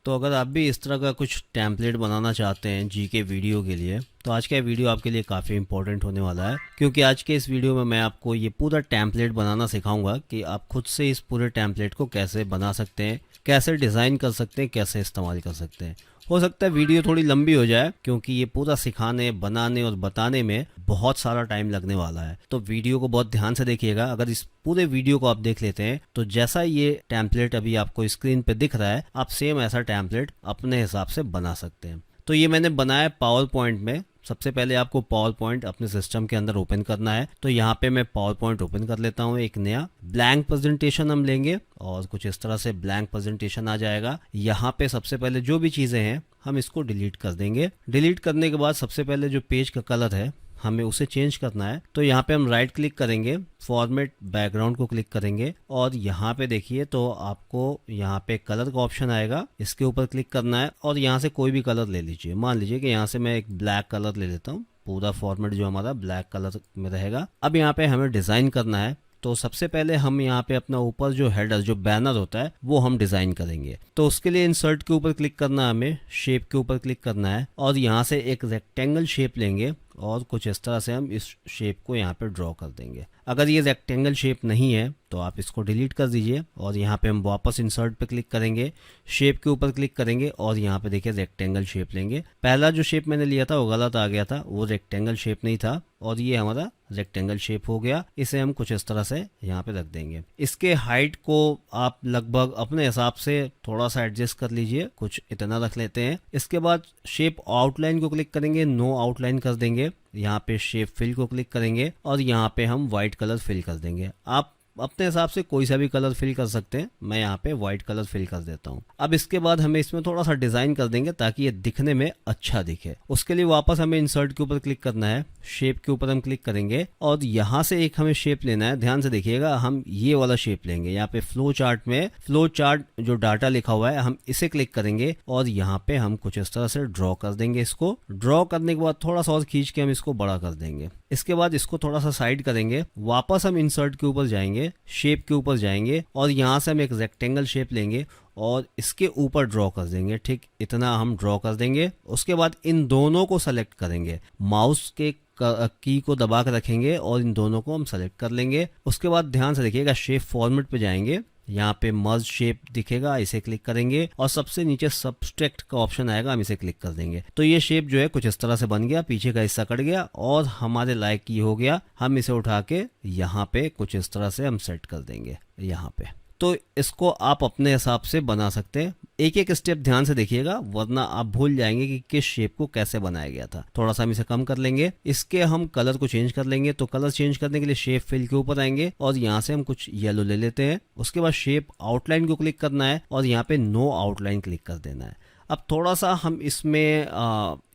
तो अगर आप भी इस तरह का कुछ टेम्पलेट बनाना चाहते हैं जीके वीडियो के लिए, तो आज का ये वीडियो आपके लिए काफ़ी इंपॉर्टेंट होने वाला है, क्योंकि आज के इस वीडियो में मैं आपको ये पूरा टेम्पलेट बनाना सिखाऊंगा कि आप खुद से इस पूरे टेम्पलेट को कैसे बना सकते हैं, कैसे डिज़ाइन कर सकते हैं, कैसे इस्तेमाल कर सकते हैं। हो सकता है वीडियो थोड़ी लंबी हो जाए, क्योंकि ये पूरा सिखाने, बनाने और बताने में बहुत सारा टाइम लगने वाला है। तो वीडियो को बहुत ध्यान से देखिएगा। अगर इस पूरे वीडियो को आप देख लेते हैं तो जैसा ये टेम्पलेट अभी आपको स्क्रीन पे दिख रहा है, आप सेम ऐसा टेम्पलेट अपने हिसाब से बना सकते हैं। तो ये मैंने बनाया पावर पॉइंट में। सबसे पहले आपको पावर पॉइंट अपने सिस्टम के अंदर ओपन करना है। तो यहाँ पे मैं पावर पॉइंट ओपन कर लेता हूँ। एक नया ब्लैंक प्रेजेंटेशन हम लेंगे और कुछ इस तरह से ब्लैंक प्रेजेंटेशन आ जाएगा। यहाँ पे सबसे पहले जो भी चीज़ें हैं हम इसको डिलीट कर देंगे। डिलीट करने के बाद सबसे पहले जो पेज का कलर है हमें उसे चेंज करना है। तो यहाँ पे हम राइट क्लिक करेंगे, फॉर्मेट बैकग्राउंड को क्लिक करेंगे और यहाँ पे देखिए तो आपको यहाँ पे कलर का ऑप्शन आएगा, इसके ऊपर क्लिक करना है और यहाँ से कोई भी कलर ले लीजिए। मान लीजिए कि यहाँ से मैं एक ब्लैक कलर ले लेता हूँ। पूरा फॉर्मेट जो हमारा ब्लैक कलर में रहेगा। अब यहाँ पे हमें डिज़ाइन करना है। तो सबसे पहले हम यहाँ पे अपना ऊपर जो हेडर, जो बैनर होता है, वो हम डिज़ाइन करेंगे। तो उसके लिए इंसर्ट के ऊपर क्लिक करना है, हमें शेप के ऊपर क्लिक करना है और यहाँ से एक रेक्टेंगल शेप लेंगे और कुछ इस तरह से हम इस शेप को यहाँ पे ड्रॉ कर देंगे। अगर ये रेक्टेंगल शेप नहीं है तो आप इसको डिलीट कर दीजिए और यहाँ पे हम वापस इंसर्ट पे क्लिक करेंगे, शेप के ऊपर क्लिक करेंगे और यहाँ पे देखिए रेक्टेंगल शेप लेंगे। पहला जो शेप मैंने लिया था वो गलत आ गया था, वो रेक्टेंगल शेप नहीं था और ये हमारा रेक्टेंगल शेप हो गया। इसे हम कुछ इस तरह से यहाँ पे रख देंगे। इसके हाइट को आप लगभग अपने हिसाब से थोड़ा सा एडजस्ट कर लीजिए, कुछ इतना रख लेते हैं। इसके बाद शेप आउटलाइन को क्लिक करेंगे, नो आउटलाइन कर देंगे। यहाँ पे शेप फिल को क्लिक करेंगे और यहाँ पे हम व्हाइट कलर फिल कर देंगे। आप अपने हिसाब से कोई सा भी कलर फिल कर सकते हैं। मैं यहाँ पे व्हाइट कलर फिल कर देता हूँ। अब इसके बाद हमें इसमें थोड़ा सा डिजाइन कर देंगे ताकि ये दिखने में अच्छा दिखे। उसके लिए वापस हमें इंसर्ट के ऊपर क्लिक करना है, शेप के ऊपर हम क्लिक करेंगे और यहाँ से एक हमें शेप लेना है। ध्यान से देखिएगा, हम ये वाला शेप लेंगे। यहाँ पे फ्लो चार्ट में फ्लो चार्ट जो डाटा लिखा हुआ है, हम इसे क्लिक करेंगे और यहाँ पे हम कुछ इस तरह से ड्रॉ कर देंगे। इसको ड्रॉ करने के बाद थोड़ा सा और खींच के हम इसको बड़ा कर देंगे। इसके बाद इसको थोड़ा सा साइड करेंगे, वापस हम इंसर्ट के ऊपर जाएंगे, शेप के ऊपर जाएंगे और यहाँ से हम एक रेक्टेंगल शेप लेंगे और इसके ऊपर ड्रॉ कर देंगे। ठीक इतना हम ड्रॉ कर देंगे। उसके बाद इन दोनों को सेलेक्ट करेंगे, माउस के की को दबा कर रखेंगे और इन दोनों को हम सेलेक्ट कर लेंगे। उसके बाद ध्यान से देखिएगा, शेप फॉर्मेट पे जाएंगे, यहाँ पे मर्ज शेप दिखेगा, इसे क्लिक करेंगे और सबसे नीचे सब्सट्रैक्ट का ऑप्शन आएगा, हम इसे क्लिक कर देंगे। तो ये शेप जो है कुछ इस तरह से बन गया, पीछे का हिस्सा कट गया और हमारे लायक ये हो गया। हम इसे उठा के यहाँ पे कुछ इस तरह से हम सेट कर देंगे यहाँ पे। तो इसको आप अपने हिसाब से बना सकते हैं। एक एक स्टेप ध्यान से देखिएगा, वरना आप भूल जाएंगे कि किस शेप को कैसे बनाया गया था। थोड़ा सा हम इसे कम कर लेंगे। इसके हम कलर को चेंज कर लेंगे। तो कलर चेंज करने के लिए शेप फिल के ऊपर आएंगे और यहाँ से हम कुछ येलो ले लेते हैं। उसके बाद शेप आउटलाइन को क्लिक करना है और यहाँ पे नो आउटलाइन क्लिक कर देना है। अब थोड़ा सा हम इसमें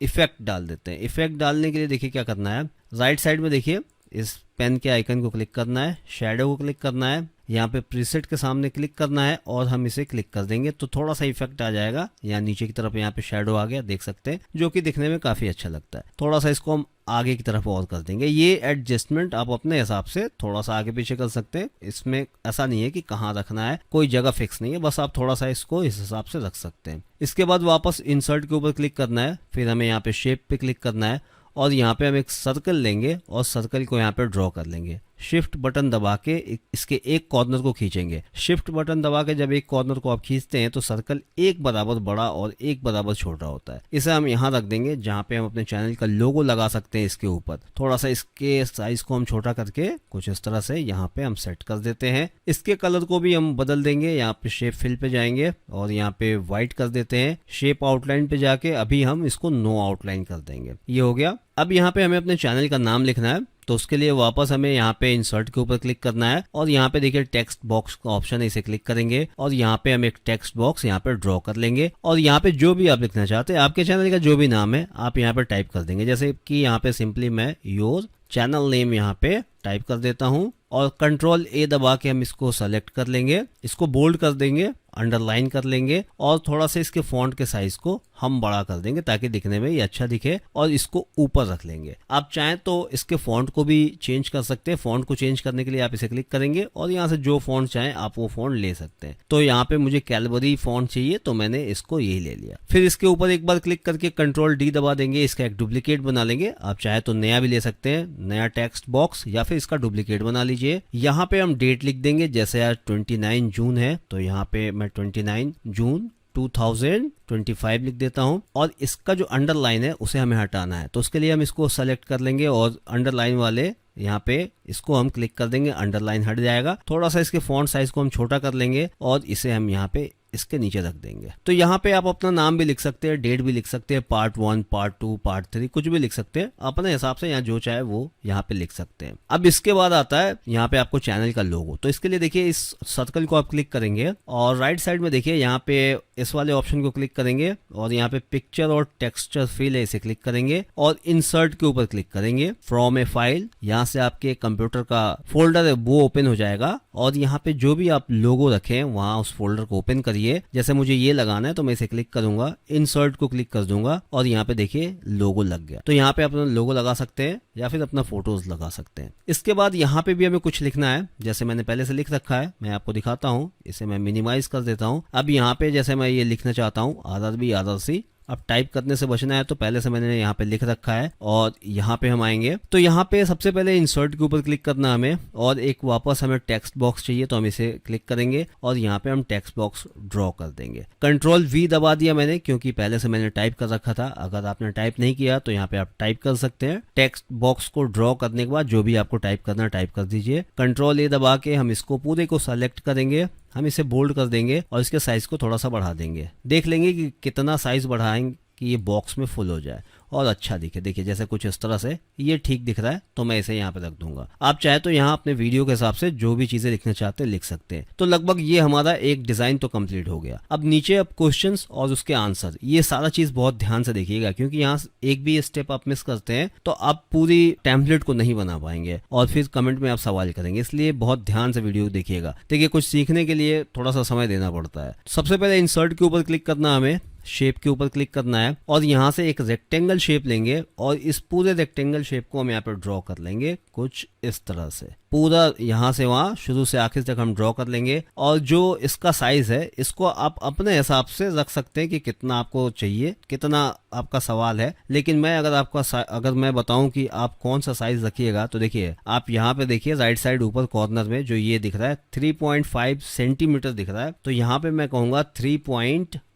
इफेक्ट डाल देते हैं। इफेक्ट डालने के लिए देखिए क्या करना है, राइट साइड में देखिए इस पेन के आइकन को क्लिक करना है, शैडो को क्लिक करना है, यहाँ पे प्रीसेट के सामने क्लिक करना है और हम इसे क्लिक कर देंगे तो थोड़ा सा इफेक्ट आ जाएगा। यहाँ नीचे की तरफ यहाँ पे शैडो आ गया, देख सकते हैं, जो कि दिखने में काफी अच्छा लगता है। थोड़ा सा इसको हम आगे की तरफ और कर देंगे। ये एडजस्टमेंट आप अपने हिसाब से थोड़ा सा आगे पीछे कर सकते हैं। इसमें ऐसा नहीं है कि कहाँ रखना है, कोई जगह फिक्स नहीं है, बस आप थोड़ा सा इसको इस हिसाब से रख सकते हैं। इसके बाद वापस इंसर्ट के ऊपर क्लिक करना है, फिर हमें यहाँ पे शेप पे क्लिक करना है और यहाँ पे हम एक सर्कल लेंगे और सर्कल को यहाँ पे ड्रॉ कर लेंगे। शिफ्ट बटन दबा के इसके एक कॉर्नर को खींचेंगे। शिफ्ट बटन दबा के जब एक कॉर्नर को आप खींचते हैं तो सर्कल एक बराबर बड़ा और एक बराबर छोटा होता है। इसे हम यहाँ रख देंगे जहाँ पे हम अपने चैनल का लोगो लगा सकते हैं। इसके ऊपर थोड़ा सा इसके साइज को हम छोटा करके कुछ इस तरह से यहाँ पे हम सेट कर देते हैं। इसके कलर को भी हम बदल देंगे। यहाँ पे शेप फिल पे जाएंगे और यहाँ पे व्हाइट कर देते हैं। शेप आउटलाइन पे जाके अभी हम इसको नो आउटलाइन कर देंगे। ये हो गया। अब यहाँ पे हमें अपने चैनल का नाम लिखना है। तो उसके लिए वापस हमें यहाँ पे इंसर्ट के ऊपर क्लिक करना है और यहाँ पे देखिए टेक्स्ट बॉक्स का ऑप्शन है, इसे क्लिक करेंगे और यहाँ पे हम एक टेक्स्ट बॉक्स यहाँ पे ड्रॉ कर लेंगे और यहाँ पे जो भी आप लिखना चाहते हैं, आपके चैनल का जो भी नाम है आप यहाँ पे टाइप कर देंगे। जैसे कि यहाँ पे सिंपली मैं योर चैनल नेम यहाँ पे टाइप कर देता हूँ और कंट्रोल ए दबा के हम इसको सेलेक्ट कर लेंगे, इसको बोल्ड कर देंगे, अंडरलाइन कर लेंगे और थोड़ा सा इसके फॉन्ट के साइज को हम बड़ा कर देंगे ताकि दिखने में ये अच्छा दिखे और इसको ऊपर रख लेंगे। आप चाहें तो इसके फॉन्ट को भी चेंज कर सकते हैं। फॉन्ट को चेंज करने के लिए आप इसे क्लिक करेंगे और यहाँ से जो फॉन्ट चाहें आप वो फॉन्ट ले सकते हैं। तो यहाँ पे मुझे कैलबरी फॉन्ट चाहिए तो मैंने इसको यही ले लिया। फिर इसके ऊपर एक बार क्लिक करके कंट्रोल डी दबा देंगे, इसका एक डुप्लीकेट बना लेंगे। आप चाहे तो नया भी ले सकते हैं, नया टेक्स्ट बॉक्स, या फिर इसका डुप्लीकेट बना लीजिए। यहाँ पे हम डेट लिख देंगे, जैसे आज 29 जून है तो यहाँ पे मैं 29 जून 2025 लिख देता हूं और इसका जो अंडरलाइन है उसे हमें हटाना है तो उसके लिए हम इसको सेलेक्ट कर लेंगे और अंडरलाइन वाले यहाँ पे इसको हम क्लिक कर देंगे, अंडरलाइन हट जाएगा। थोड़ा सा इसके फॉन्ट साइज को हम छोटा कर लेंगे और इसे हम यहाँ पे इसके नीचे रख देंगे। तो यहाँ पे आप अपना नाम भी लिख सकते हैं, डेट भी लिख सकते हैं, पार्ट 1, पार्ट 2, पार्ट 3, कुछ भी लिख सकते हैं अपने हिसाब से, यहाँ जो चाहे वो यहाँ पे लिख सकते हैं। अब इसके बाद आता है यहाँ पे आपको चैनल का लोगो। तो इसके लिए देखिए इस सर्कल को आप क्लिक करेंगे और राइट साइड में देखिए यहाँ पे इस वाले ऑप्शन को क्लिक करेंगे और यहाँ पे पिक्चर और टेक्सचर फिल है, इसे क्लिक करेंगे और इंसर्ट के ऊपर क्लिक करेंगे। फ्रॉम ए फाइल, यहाँ से आपके कंप्यूटर का फोल्डर है वो ओपन हो जाएगा और यहाँ पे जो भी आप लोगो रखे हैं वहां उस फोल्डर को ओपन करिए। जैसे मुझे ये लगाना है तो मैं इसे क्लिक करूंगा, इंसर्ट को क्लिक कर दूंगा और यहाँ पे देखिए लोगो लग गया। तो यहाँ पे अपना लोगो लगा सकते हैं या फिर अपना फोटोज लगा सकते हैं। इसके बाद यहाँ पे भी हमें कुछ लिखना है, जैसे मैंने पहले से लिख रखा है, मैं आपको दिखाता हूँ। इसे मैं मिनिमाइज कर देता हूँ। अब यहाँ पे जैसे मैं ये लिखना चाहता हूँ RRB RRC, अब टाइप करने से बचना है तो पहले से मैंने यहाँ पे लिख रखा है और यहाँ पे हम आएंगे तो यहाँ पे सबसे पहले इंसर्ट के ऊपर क्लिक करना है हमें और एक वापस हमें टेक्स्ट बॉक्स चाहिए तो हम इसे क्लिक करेंगे और यहाँ पे हम टेक्स्ट बॉक्स ड्रॉ कर देंगे। कंट्रोल V दबा दिया मैंने क्योंकि पहले से मैंने टाइप कर रखा था। अगर आपने टाइप नहीं किया तो यहाँ पे आप टाइप कर सकते हैं। टेक्स्ट बॉक्स को ड्रॉ करने के बाद जो भी आपको टाइप करना टाइप कर दीजिए। कंट्रोल A दबा के हम इसको पूरे को सेलेक्ट करेंगे, हम इसे बोल्ड कर देंगे और इसके साइज को थोड़ा सा बढ़ा देंगे। देख लेंगे कि कितना साइज बढ़ाएंगे कि ये बॉक्स में फुल हो जाए और अच्छा दिखे। देखिए जैसे कुछ इस तरह से ये ठीक दिख रहा है तो मैं इसे यहाँ पे रख दूंगा। आप चाहे तो यहाँ अपने वीडियो के हिसाब से जो भी चीजें लिखना चाहते हैं लिख सकते हैं। तो लगभग ये हमारा एक डिजाइन तो कंप्लीट हो गया। अब नीचे अब क्वेश्चंस और उसके आंसर, ये सारा चीज बहुत ध्यान से देखिएगा क्योंकि यहाँ एक भी स्टेप आप मिस करते हैं तो आप पूरी टेम्पलेट को नहीं बना पाएंगे और फिर कमेंट में आप सवाल करेंगे, इसलिए बहुत ध्यान से वीडियो देखिएगा। देखिए कुछ सीखने के लिए थोड़ा सा समय देना पड़ता है। सबसे पहले इंसर्ट के ऊपर क्लिक करना, हमें शेप के ऊपर क्लिक करना है और यहाँ से एक रेक्टेंगल शेप लेंगे और इस पूरे रेक्टेंगल शेप को हम यहाँ पर ड्रॉ कर लेंगे कुछ इस तरह से। पूरा यहाँ से वहां शुरू से आखिर तक हम ड्रॉ कर लेंगे और जो इसका साइज है इसको आप अपने हिसाब से रख सकते हैं कि कितना आपको चाहिए, कितना आपका सवाल है। लेकिन मैं अगर मैं बताऊं कि आप कौन सा साइज रखिएगा तो देखिए आप यहाँ पे देखिए राइट साइड ऊपर कॉर्नर में जो ये दिख रहा है 3.5 सेंटीमीटर दिख रहा है। तो यहाँ पे मैं कहूँगा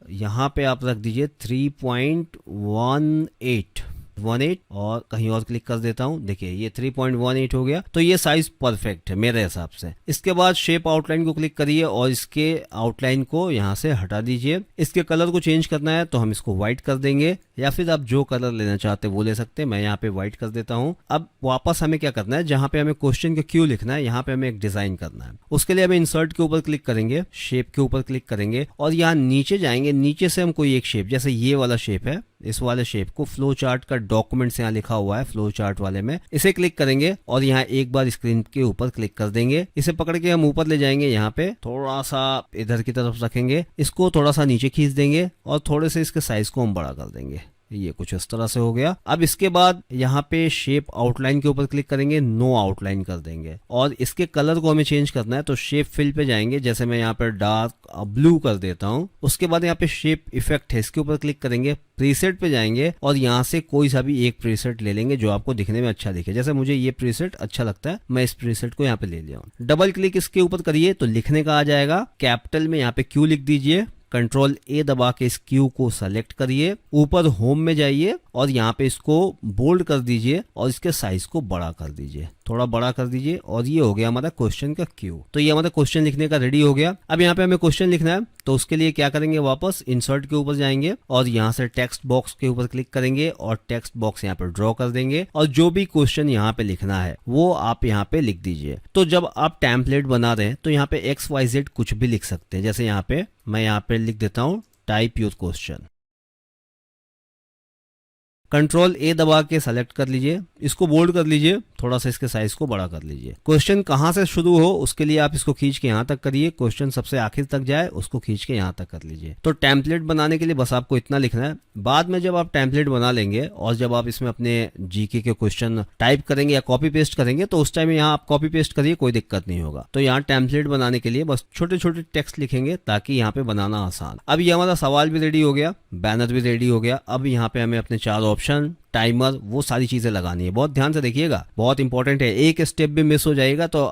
यहाँ पे आप रख दीजिए 3.18 और कहीं और क्लिक कर देता हूं। देखिए ये 3.18 हो गया। तो ये साइज परफेक्ट है मेरे हिसाब से। इसके बाद शेप आउटलाइन को क्लिक करिए और इसके आउटलाइन को यहां से हटा दीजिए। इसके कलर को चेंज करना है तो हम इसको व्हाइट कर देंगे या फिर आप जो कलर लेना चाहते हैं वो ले सकते हैं। मैं यहाँ पे व्हाइट कर देता हूँ। अब वापस हमें क्या करना है, जहाँ पे हमें क्वेश्चन का क्यू लिखना है यहाँ पे हमें एक डिजाइन करना है। उसके लिए हमें इंसर्ट के ऊपर क्लिक करेंगे, शेप के ऊपर क्लिक करेंगे और यहाँ नीचे जाएंगे। नीचे से हम कोई एक शेप, जैसे ये वाला शेप है, इस वाले शेप को फ्लो चार्ट का डॉक्यूमेंट्स यहाँ लिखा हुआ है फ्लो चार्ट वाले में, इसे क्लिक करेंगे और यहाँ एक बार स्क्रीन के ऊपर क्लिक कर देंगे। इसे पकड़ के हम ऊपर ले जाएंगे, यहाँ पे थोड़ा सा इधर की तरफ रखेंगे, इसको थोड़ा सा नीचे खींच देंगे और थोड़े से इसके साइज को हम बड़ा कर देंगे। ये कुछ इस तरह से हो गया। अब इसके बाद यहाँ पे शेप आउटलाइन के ऊपर क्लिक करेंगे, नो आउटलाइन कर देंगे और इसके कलर को हमें चेंज करना है तो शेप फिल पे जाएंगे, जैसे मैं यहाँ पर डार्क ब्लू कर देता हूँ। उसके बाद यहाँ पे शेप इफेक्ट है, इसके ऊपर क्लिक करेंगे, प्रीसेट पे जाएंगे और यहाँ से कोई सा भी एक प्रीसेट ले लेंगे जो आपको दिखने में अच्छा दिखे। जैसे मुझे ये प्रीसेट अच्छा लगता है, मैं इस प्रीसेट को यहाँ पे ले लिया हूँ। डबल क्लिक इसके ऊपर करिए तो लिखने का आ जाएगा, कैपिटल में यहाँ पे क्यू लिख दीजिए। कंट्रोल ए दबा के इस क्यू को सेलेक्ट करिए, ऊपर होम में जाइए और यहाँ पे इसको बोल्ड कर दीजिए और इसके साइज को बड़ा कर दीजिए, थोड़ा बड़ा कर दीजिए और ये हो गया हमारा क्वेश्चन का क्यू। तो ये हमारा क्वेश्चन लिखने का रेडी हो गया। अब यहाँ पे हमें क्वेश्चन लिखना है तो उसके लिए क्या करेंगे, वापस इंसर्ट के ऊपर जाएंगे और यहाँ से टेक्स्ट बॉक्स के ऊपर क्लिक करेंगे और टेक्स्ट बॉक्स यहाँ पे ड्रॉ कर देंगे और जो भी क्वेश्चन यहाँ पे लिखना है वो आप यहाँ पे लिख दीजिए। तो जब आप टेम्पलेट बना रहे हैं तो यहाँ पे XYZ कुछ भी लिख सकते हैं। जैसे यहाँ पे मैं यहाँ पे लिख देता हूँ टाइप योर क्वेश्चन। कंट्रोल ए दबा के सेलेक्ट कर लीजिए, इसको बोल्ड कर लीजिए थोड़ा सा इसके साइज को बड़ा कर लीजिए। क्वेश्चन कहाँ से शुरू हो उसके लिए आप इसको खींच के यहाँ तक करिए, क्वेश्चन सबसे आखिर तक जाए उसको खींच के यहाँ तक कर लीजिए। तो टेम्पलेट बनाने के लिए बस आपको इतना लिखना है। बाद में जब आप टेम्पलेट बना लेंगे और जब आप इसमें अपने जीके के क्वेश्चन टाइप करेंगे या कॉपी पेस्ट करेंगे तो उस टाइम यहाँ आप कॉपी पेस्ट करिए, कोई दिक्कत नहीं होगा। तो यहाँ टेम्पलेट बनाने के लिए बस छोटे छोटे टेक्स्ट लिखेंगे ताकि यहाँ पे बनाना आसान। अब ये हमारा सवाल भी रेडी हो गया, बैनर भी रेडी हो गया। अब यहाँ पे हमें अपने 4 ऑप्शन, टाइमर, वो सारी चीजें लगानी है। बहुत ध्यान से देखिएगा, बहुत इंपॉर्टेंट है। एक स्टेप भी मिस हो जाएगा तो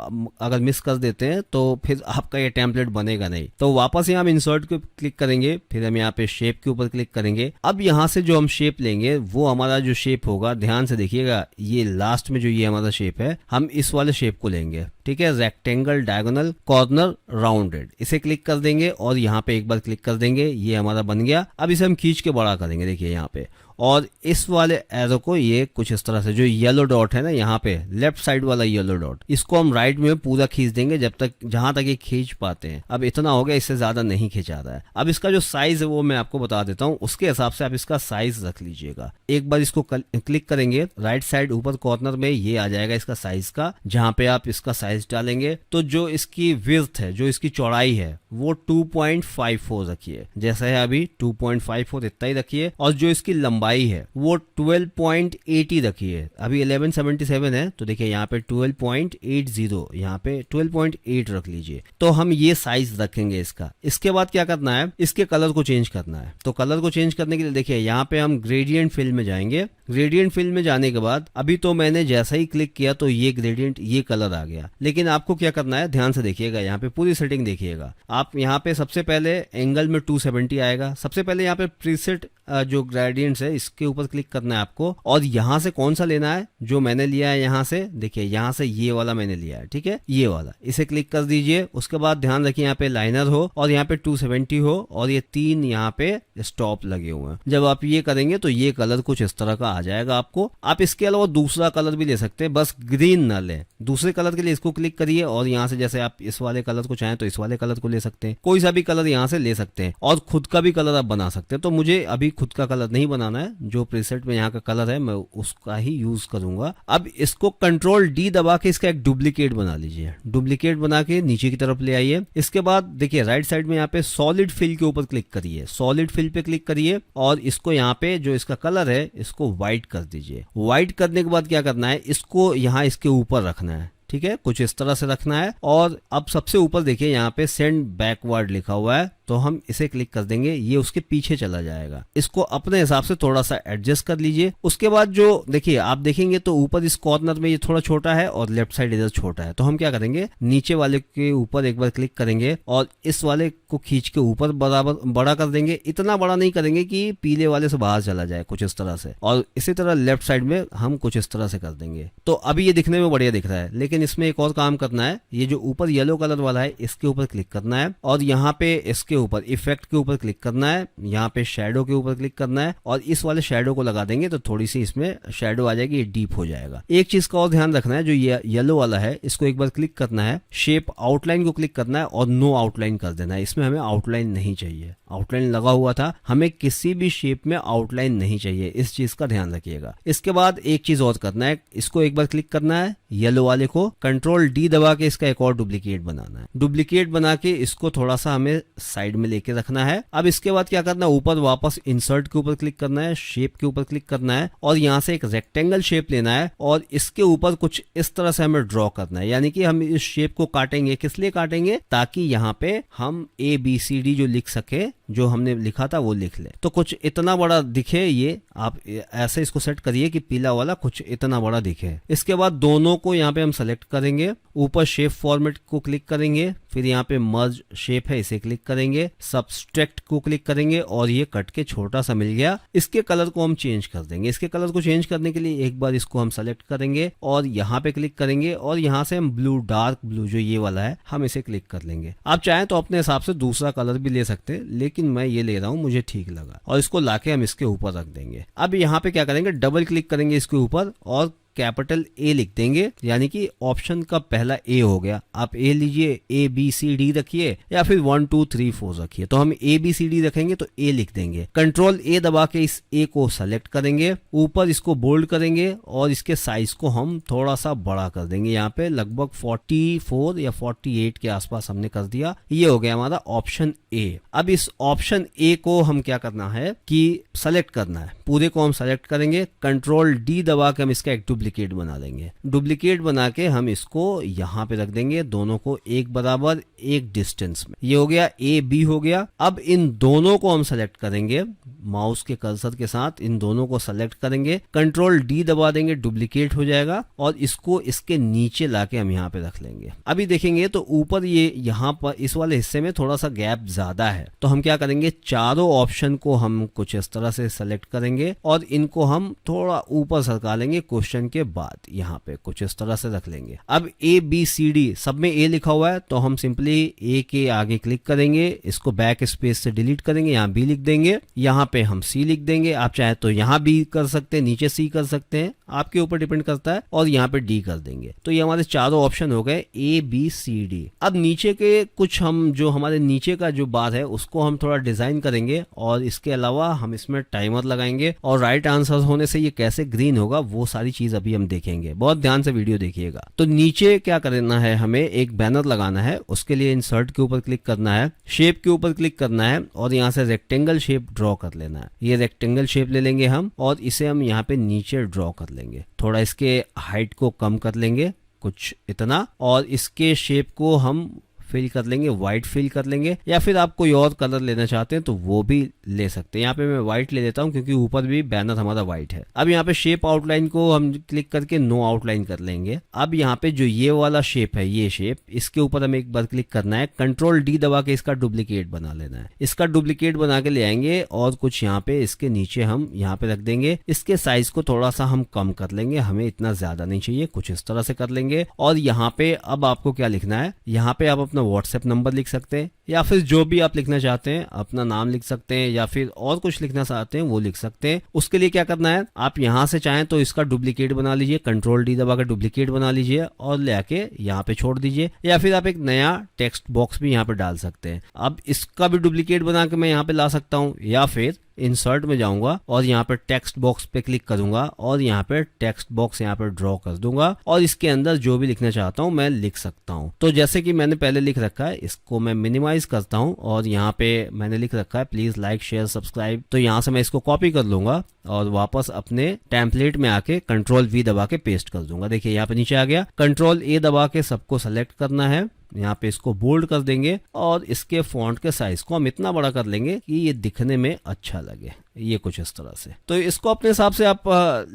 अगर मिस कर देते हैं तो फिर आपका ये टेम्पलेट बनेगा नहीं। तो वापस यहाँ हम इंसर्ट पे क्लिक करेंगे, फिर हम यहाँ पे शेप के ऊपर क्लिक करेंगे। अब यहाँ से जो हम शेप लेंगे वो हमारा जो शेप होगा, ध्यान से देखिएगा, ये लास्ट में जो ये हमारा शेप है हम इस वाले शेप को लेंगे। ठीक है, रेक्टेंगल, डायगोनल, कॉर्नर, राउंडेड, इसे क्लिक कर देंगे और यहाँ पे एक बार क्लिक कर देंगे, ये हमारा बन गया। अब इसे हम खींच के बड़ा करेंगे, देखिए यहाँ पे, और इस वाले एरो को ये कुछ इस तरह से, जो येलो डॉट है ना यहाँ पे लेफ्ट साइड वाला येलो डॉट, इसको हम राइट में पूरा खींच देंगे जब तक, जहां तक ये खींच पाते हैं। अब इतना हो गया, इससे ज्यादा नहीं खींचा रहा है। अब इसका जो साइज है वो मैं आपको बता देता हूँ, उसके हिसाब से आप इसका साइज रख लीजिएगा। एक बार इसको क्लिक करेंगे, राइट साइड ऊपर कॉर्नर में ये आ जाएगा इसका साइज का, जहां पे आप इसका साइज डालेंगे। तो जो इसकी विड्थ है, जो इसकी चौड़ाई है, वो 2.54 रखिए, जैसा है अभी 2.54 इतना ही रखिए। और जो इसकी लंबाई है वो 12.80 रखिए। अभी 1177 है तो देखिए यहाँ पे 12.80, यहाँ पे 12.8 रख लीजिए। तो हम ये साइज रखेंगे इसका। इसके बाद क्या करना है, इसके कलर को चेंज करना है। तो कलर को चेंज करने के लिए देखिए यहाँ पे हम ग्रेडियंट फिल में जाएंगे। ग्रेडियंट फिल में जाने के बाद अभी तो मैंने जैसा ही क्लिक किया तो ये ग्रेडियंट, ये कलर आ गया। लेकिन आपको क्या करना है, ध्यान से देखिएगा, यहाँ पे पूरी सेटिंग देखिएगा। आप यहाँ पे सबसे पहले एंगल में 270 आएगा। सबसे पहले यहाँ पे प्रीसेट जो ग्रेडियंट्स है इसके ऊपर क्लिक करना है आपको, और यहाँ से कौन सा लेना है, जो मैंने लिया है यहाँ से, देखिए यहाँ से ये वाला मैंने लिया है। ठीक है, ये वाला, इसे क्लिक कर दीजिए। उसके बाद ध्यान रखिए यहाँ पे लाइनर हो और यहाँ पे 270 हो और ये 3 यहाँ पे स्टॉप लगे हुए हैं। जब आप ये करेंगे तो ये कलर कुछ इस तरह का आ जाएगा आपको। आप इसके अलावा दूसरा कलर भी ले सकते हैं, बस ग्रीन ना लें। दूसरे कलर के लिए इसको क्लिक करिए और यहाँ से जैसे आप इस वाले कलर को चाहें तो इस वाले कलर को ले सकते हैं, कोई सा भी कलर यहाँ से ले सकते हैं और खुद का भी कलर आप बना सकते हैं। तो मुझे अभी खुद का कलर नहीं बनाना है, जो प्रीसेट में यहाँ का कलर है मैं उसका ही यूज करूंगा। अब इसको कंट्रोल डी दबा के इसका एक डुप्लीकेट बना लीजिए। डुप्लीकेट बना के नीचे की तरफ ले आइए। इसके बाद देखिए राइट साइड में यहाँ पे सॉलिड फिल के ऊपर क्लिक करिए। सॉलिड फिल पे क्लिक करिए और इसको यहाँ पे जो इसका कलर है इसको व्हाइट कर दीजिए। व्हाइट करने के बाद क्या करना है, इसको यहाँ इसके ऊपर रखना है। ठीक है, कुछ इस तरह से रखना है। और अब सबसे ऊपर देखिए यहाँ पे सेंड बैकवर्ड लिखा हुआ है, तो हम इसे क्लिक कर देंगे, ये उसके पीछे चला जाएगा। इसको अपने हिसाब से थोड़ा सा एडजस्ट कर लीजिए। उसके बाद जो देखिए आप देखेंगे तो ऊपर इस कॉर्नर में ये थोड़ा छोटा है और लेफ्ट साइड इधर छोटा है। तो हम क्या करेंगे, नीचे वाले के ऊपर एक बार क्लिक करेंगे और इस वाले को खींच के ऊपर बराबर बड़ा कर देंगे। इतना बड़ा नहीं करेंगे कि पीले वाले से बाहर चला जाए, कुछ इस तरह से। और इसी तरह लेफ्ट साइड में हम कुछ इस तरह से कर देंगे। तो अभी ये दिखने में बढ़िया दिख रहा है, लेकिन इसमें एक और काम करना है। ये जो ऊपर येलो कलर वाला है इसके ऊपर क्लिक करना है और यहाँ पे इसके ऊपर इफेक्ट के ऊपर क्लिक करना है, यहाँ पे शैडो के ऊपर क्लिक करना है और इस वाले शैडो को लगा देंगे तो थोड़ी सी इसमें शैडो आ जाएगी, ये डीप हो जाएगा। एक चीज का और ध्यान रखना है, जो ये येलो वाला है इसको एक बार क्लिक करना है, शेप आउटलाइन को क्लिक करना है और नो आउटलाइन कर देना है। इसमें हमें आउटलाइन नहीं चाहिए, आउटलाइन लगा हुआ था, हमें किसी भी शेप में आउटलाइन नहीं चाहिए, इस चीज का ध्यान रखिएगा। इसके बाद एक चीज और करना है, इसको एक बार क्लिक करना है येलो वाले को, कंट्रोल डी दबा के इसका एक और डुप्लीकेट बनाना है। डुप्लीकेट बना के इसको थोड़ा सा हमें साइड में लेके रखना है। अब इसके बाद क्या करना है, ऊपर वापस इंसर्ट के ऊपर क्लिक करना है, शेप के ऊपर क्लिक करना है और यहाँ से एक रेक्टेंगल शेप लेना है और इसके ऊपर कुछ इस तरह से हमें ड्रॉ करना है। यानी कि हम इस शेप को काटेंगे, किस लिए काटेंगे, ताकि यहाँ पे हम ABCD जो लिख सके, जो हमने लिखा था वो लिख ले। तो कुछ इतना बड़ा दिखे, ये आप ऐसे इसको सेट करिए कि पीला वाला कुछ इतना बड़ा दिखे। इसके बाद दोनों को यहाँ पे हम सेलेक्ट करेंगे, ऊपर शेप फॉर्मेट को क्लिक करेंगे, फिर यहाँ पे मर्ज शेप है इसे क्लिक करेंगे, सब्सट्रैक्ट को क्लिक करेंगे और ये कट के छोटा सा मिल गया। इसके कलर को हम चेंज कर देंगे। इसके कलर को चेंज करने के लिए एक बार इसको हम सेलेक्ट करेंगे और यहाँ पे क्लिक करेंगे और यहाँ से हम ब्लू, डार्क ब्लू जो ये वाला है, हम इसे क्लिक कर लेंगे। आप चाहें तो अपने हिसाब से दूसरा कलर भी ले सकते हैं, लेकिन मैं ये ले रहा हूँ, मुझे ठीक लगा। और इसको लाके हम इसके ऊपर रख देंगे। अब यहाँ पे क्या करेंगे, डबल क्लिक करेंगे इसके ऊपर और कैपिटल ए लिख देंगे, यानी कि ऑप्शन का पहला ए हो गया। आप ए लीजिए, ABCD रखिए या फिर 1 2 3 4 रखिए। तो हम ABCD रखेंगे तो ए लिख देंगे। कंट्रोल ए दबा के इस ए को सेलेक्ट करेंगे, ऊपर इसको बोल्ड करेंगे और इसके साइज को हम थोड़ा सा बड़ा कर देंगे। यहाँ पे लगभग 44 या 48 के आसपास हमने कर दिया। ये हो गया हमारा ऑप्शन ए। अब इस ऑप्शन ए को हम क्या करना है कि सेलेक्ट करना है, पूरे को हम सेलेक्ट करेंगे। कंट्रोल डी दबा के हम इसका एक डुप्लीकेट बना लेंगे। डुप्लीकेट बना के हम इसको यहाँ पे रख देंगे, दोनों को एक बराबर एक डिस्टेंस में। ये हो गया ए बी हो गया। अब इन दोनों को हम सेलेक्ट करेंगे, माउस के कर्सर के साथ इन दोनों को सेलेक्ट करेंगे, कंट्रोल डी दबा देंगे, डुप्लीकेट हो जाएगा और इसको इसके नीचे लाके हम यहाँ पे रख लेंगे। अभी देखेंगे तो ऊपर ये यहाँ पर इस वाले हिस्से में थोड़ा सा गैप ज्यादा है, तो हम क्या करेंगे, चारों ऑप्शन को हम कुछ इस तरह से सेलेक्ट करेंगे और इनको हम थोड़ा ऊपर सरका लेंगे क्वेश्चन के बाद, यहाँ पे कुछ इस तरह से रख लेंगे। अब ABCD सब में ए लिखा हुआ है तो हम सिंपली ए के आगे क्लिक करेंगे, इसको बैक स्पेस से डिलीट करेंगे, यहाँ बी लिख देंगे, यहाँ पे हम सी लिख देंगे। आप चाहे तो यहाँ बी कर सकते हैं, नीचे सी कर सकते हैं, आपके ऊपर डिपेंड करता है, और यहाँ पे डी कर देंगे। तो ये हमारे चारों ऑप्शन हो गए ABCD। अब नीचे के कुछ हम जो हमारे नीचे का जो बार है उसको हम थोड़ा डिजाइन करेंगे और इसके अलावा हम इसमें टाइमर लगाएंगे और राइट आंसर होने से ये कैसे ग्रीन होगा वो सारी चीज अभी हम देखेंगे। बहुत ध्यान से वीडियो देखिएगा। तो नीचे क्या करना है, हमें एक बैनर लगाना है। उसके लिए इंसर्ट के ऊपर क्लिक करना है, शेप के ऊपर क्लिक करना है और यहाँ से रेक्टेंगल शेप ड्रॉ कर लेना है। ये रेक्टेंगल शेप ले लेंगे हम और इसे हम यहाँ पे नीचे ड्रॉ कर लेंगे। थोड़ा इसके हाइट को कम कर लेंगे, कुछ इतना, और इसके शेप को हम फिल कर लेंगे, व्हाइट फिल कर लेंगे, या फिर आप कोई और कलर लेना चाहते हैं तो वो भी ले सकते हैं। यहाँ पे मैं व्हाइट ले लेता हूँ क्योंकि ऊपर भी बैनर हमारा व्हाइट है। अब यहाँ पे शेप आउटलाइन को हम क्लिक करके नो आउटलाइन कर लेंगे। अब यहाँ पे जो ये वाला शेप है, ये शेप, इसके ऊपर हमें एक बार क्लिक करना है, कंट्रोल डी दबा के इसका डुप्लीकेट बना लेना है। इसका डुप्लीकेट बना के ले आएंगे और कुछ यहाँ पे इसके नीचे हम यहाँ पे रख देंगे। इसके साइज को थोड़ा सा हम कम कर लेंगे, हमें इतना ज्यादा नहीं चाहिए, कुछ इस तरह से कर लेंगे। और यहाँ पे अब आपको क्या लिखना है, यहाँ पे आप अपना व्हाट्सएप नंबर लिख सकते हैं या फिर जो भी आप लिखना चाहते हैं, अपना नाम लिख सकते हैं या फिर और कुछ लिखना चाहते हैं वो लिख सकते हैं। उसके लिए क्या करना है, आप यहां से चाहें तो इसका डुप्लीकेट बना लीजिए, कंट्रोल डी दबा कर डुप्लीकेट बना लीजिए और ले आके यहाँ पे छोड़ दीजिए, या फिर आप एक नया टेक्स्ट बॉक्स भी यहाँ पे डाल सकते हैं। अब इसका भी डुप्लीकेट बना के मैं यहाँ पे ला सकता हूँ, या फिर इंसर्ट में जाऊंगा और यहाँ पे टेक्स्ट बॉक्स पे क्लिक करूंगा और यहाँ पे टेक्स्ट बॉक्स यहाँ पे ड्रॉ कर दूंगा और इसके अंदर जो भी लिखना चाहता हूँ मैं लिख सकता हूँ। तो जैसे कि मैंने पहले लिख रखा है, इसको मैं मिनिमाइज करता हूँ और यहाँ पे मैंने लिख रखा है प्लीज लाइक शेयर सब्सक्राइब। तो यहाँ से मैं इसको कॉपी कर लूंगा और वापस अपने टेम्पलेट में आके कंट्रोल V दबा के पेस्ट कर दूंगा। देखिए यहाँ पे नीचे आ गया। कंट्रोल A दबा के सबको सेलेक्ट करना है, यहाँ पे इसको बोल्ड कर देंगे और इसके फॉन्ट के साइज को हम इतना बड़ा कर लेंगे कि ये दिखने में अच्छा लगे, ये कुछ इस तरह से। तो इसको अपने हिसाब से आप